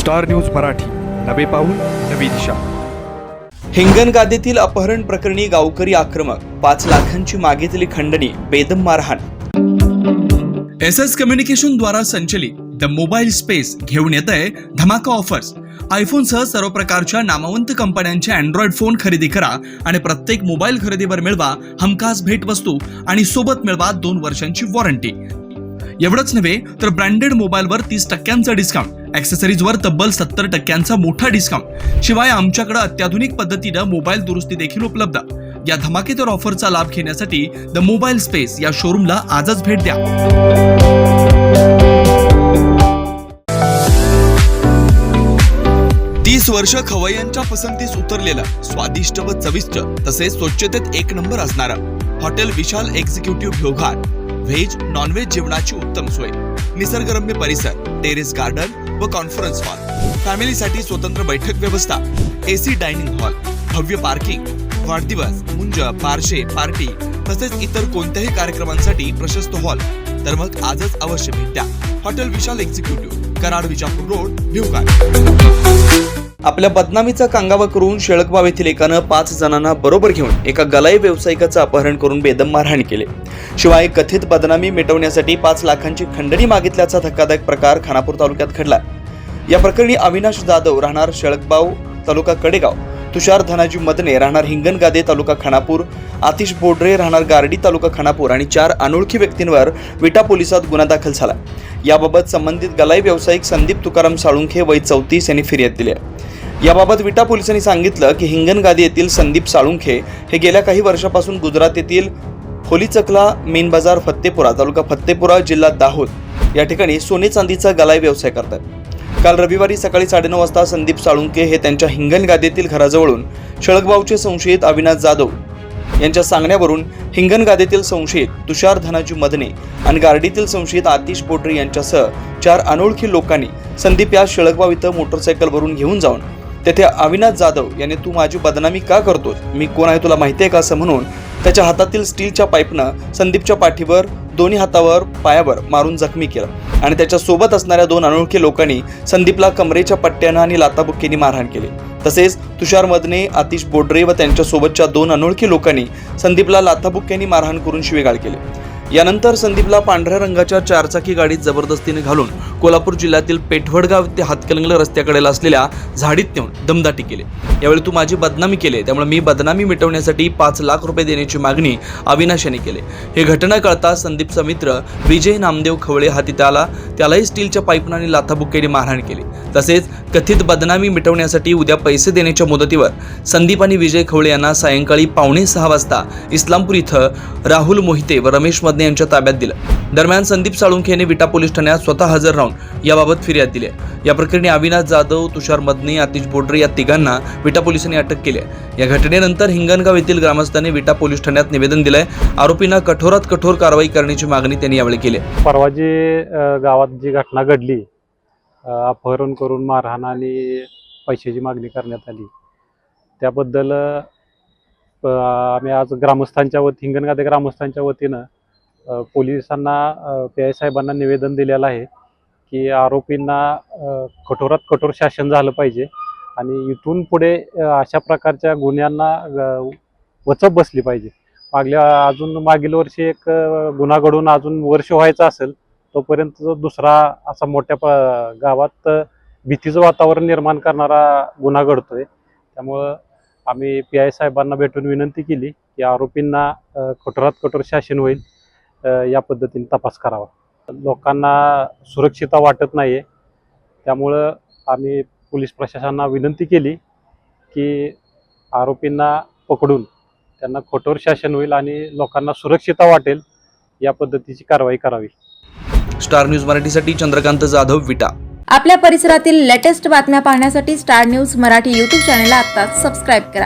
Star news Marathi, नवे पाऊल नवी दिशा। हिंगणगादेतील अपहरण प्रकरणी गावकरी आक्रमक, 5 लाखांची मागितली खंडणी, बेदम मारहाण। SS कम्युनिकेशन द्वारा संचलित द मोबाईल स्पेस घेऊन येत आहे धमाका ऑफर्स। आयफोनसह सर्व प्रकारच्या नामवंत कंपन्यांचे अँड्रॉइड फोन खरेदी करा आणि प्रत्येक मोबाईल खरेदीवर मिळवा हमखास भेटवस्तू आणि सोबत मिळवा 2 वर्षांची वॉरंटी। एवढंच नव्हे तर ब्रँडेड मोबाईलवर 30% डिस्काउंट, ॲक्सेसरीजवर तब्बल 70% मोठा डिस्काउंट। शिवाय आमच्याकडे अत्याधुनिक पद्धतीने मोबाईल दुरुस्ती देखील उपलब्ध। या धमाकेदार ऑफरचा लाभ घेण्यासाठी द मोबाईल स्पेस या शोरूमला आजच भेट द्या। 30 वर्ष खवय्यांच्या पसंतीस उतरलेलं स्वादिष्ट व चविष्ट तसेच स्वच्छतेत एक नंबर असणारं हॉटेल विशाल एक्झिक्युटिव्ह घोघाट। व्हेज नॉन व्हेज जेवणाची उत्तम सोय, निसर्गरम्य परिसर, टेरेस गार्डन व कॉन्फरन्स हॉल, फॅमिलीसाठी स्वतंत्र बैठक व्यवस्था, AC डायनिंग हॉल, भव्य पार्किंग, वाढदिवस, मुंज, बारशे, पार्टी तसेच इतर कोणत्याही कार्यक्रमांसाठी प्रशस्त हॉल। तर मग आजच अवश्य भेट द्या हॉटेल विशाल एक्झिक्युटिव्ह, कराड विजापूर रोड, भिवघाट। आपल्या बदनामीचा कांगावा करून शेळकबाव येथील एकानं 5 जणांना बरोबर घेऊन एका गलाई व्यावसायिकाचं अपहरण करून बेदम मारहाण केले। शिवाय कथित बदनामी मिटवण्यासाठी 5 लाखांची खंडणी मागितल्याचा धक्कादायक प्रकार खानापूर तालुक्यात घडला। या प्रकरणी अविनाश जाधव राहणार शेळकबाव तालुका कडेगाव, तुषार धनाजी मदने राहणार हिंगणगादे तालुका खानापूर, आतिश बोडरे राहणार गारडी तालुका खानापूर आणि 4 अनोळखी व्यक्तींवर विटा पोलिसात गुन्हा दाखल झाला। याबाबत संबंधित गलाई व्यावसायिक संदीप तुकाराम साळुंखे वय 34 यांनी फिर्याद दिली आहे। याबाबत विटा पोलिसांनी सांगितलं की हिंगणगादी येथील संदीप साळुंखे हे गेल्या काही वर्षापासून गुजरात येथील होलीचकला मेन बाजार फत्तेपुरा तालुका फत्तेपुरा जिल्हा दाहोद या ठिकाणी सोने चांदीचा गलाई व्यवसाय करतात। काल रविवारी सकाळी 9:30 वाजता संदीप साळुंखे हे त्यांच्या हिंगणगादेतील घराजवळून शेळकबावचे संशयित अविनाश जाधव यांच्या सांगण्यावरून हिंगणगादेतील संशयित तुषार धनाजी मदने आणि गारडीतील संशयित आतिश बोडरे यांच्यासह 4 अनोळखी लोकांनी संदीप या शेळकबाव इथं मोटरसायकलवरून घेऊन जाऊन तेथे अविनाश जाधव याने तू माझी बदनामी का करतोस, मी कोण आहे तुला माहिती आहे का असं म्हणून त्याच्या हातातील स्टीलच्या पाईपनं संदीपच्या पाठीवर, दोन्ही हातावर, पायावर मारून जखमी केलं आणि त्याच्या सोबत असणाऱ्या 2 अनोळखी लोकांनी संदीपला कमरेच्या पट्ट्यानं आणि लाथाबुक्कीने मारहाण केली। तसेच तुषार मदने, आतिश बोडरे व त्यांच्या सोबतच्या 2 अनोळखी लोकांनी संदीपला लाथाबुक्क्याने मारहाण करून शिवीगाळ केली। यानंतर संदीपला पांढऱ्या रंगाच्या 4चाकी गाडीत जबरदस्तीने घालून कोल्हापूर जिल्ह्यातील पेठवडगाव ते हातकणंगले रस्त्याकडे असलेल्या झाडीत नेऊन दमदाटी केली। यावेळी तू माझी बदनामी केली, त्यामुळे मी बदनामी मिटवण्यासाठी 5 लाख रुपये देण्याची मागणी अविनाश यांनी केली। ही घटना कळता संदीपचा मित्र विजय नामदेव खवळे हा तिथे आला, त्यालाही स्टीलच्या पाईपनं आणि लाथाबुक्क्याने मारहाण केली। तसेच कथित बदनामी मिटवण्यासाठी उद्या पैसे देण्याच्या मुदतीवर संदीप आणि विजय खवळे यांना सायंकाळी 5:45 वाजता इस्लामपूर इथं राहुल मोहिते व रमेश मदने यांच्या ताब्यात दिलं। दरम्यान संदीप साळुंखे यांनी विटा पोलीस ठाण्यात स्वतः हजर राहून याबाबत फिर्याद दिली आहे। या प्रकरणी अविनाश जाधव, तुषार मदने, आतिश बोडरे या तिघांना विटा पोलिसांनी अटक केली आहे। या घटनेनंतर हिंगणगाव येथील ग्रामस्थांनी विटा पोलीस ठाण्यात निवेदन दिलंय। आरोपींना कठोरात कठोर कारवाई करण्याची मागणी त्यांनी यावेळी केली। परवा जी गावात जी घटना घडली, अपहरण करून मारहाण आणि पैशाची मागणी करण्यात आली, त्याबद्दल आम्ही आज ग्रामस्थांच्या हिंगणगादे ग्रामस्थांच्या वतीनं पोलिसांना PI साहेबांना निवेदन दिलेलं आहे की आरोपींना कठोरात कठोर शासन झालं पाहिजे आणि इथून पुढे अशा प्रकारच्या गुन्ह्यांना वचप बसली पाहिजे। मागील वर्षी एक गुन्हा घडून अजून वर्ष व्हायचं असेल तोपर्यंत दुसरा असा मोठ्या गावात भीतीचं वातावरण निर्माण करणारा गुन्हा घडतोय। त्यामुळं आम्ही PI साहेबांना भेटून विनंती केली की आरोपींना कठोरात कठोर शासन होईल या पद्धतीने तपास करावा। लोकांना सुरक्षितता वाटत नाहीये, त्यामुळं आम्ही पोलीस प्रशासनाला विनंती केली की आरोपींना पकडून त्यांना कठोर शासन होईल आणि लोकांना सुरक्षितता वाटेल या पद्धतीची कारवाई करावी। स्टार न्यूज मराठीसाठी चंद्रकांत जाधव, विटा। आपल्या परिसरातील लेटेस्ट बातम्या पाहण्यासाठी स्टार न्यूज मराठी YouTube चॅनलला आत्ताच सबस्क्राईब करा।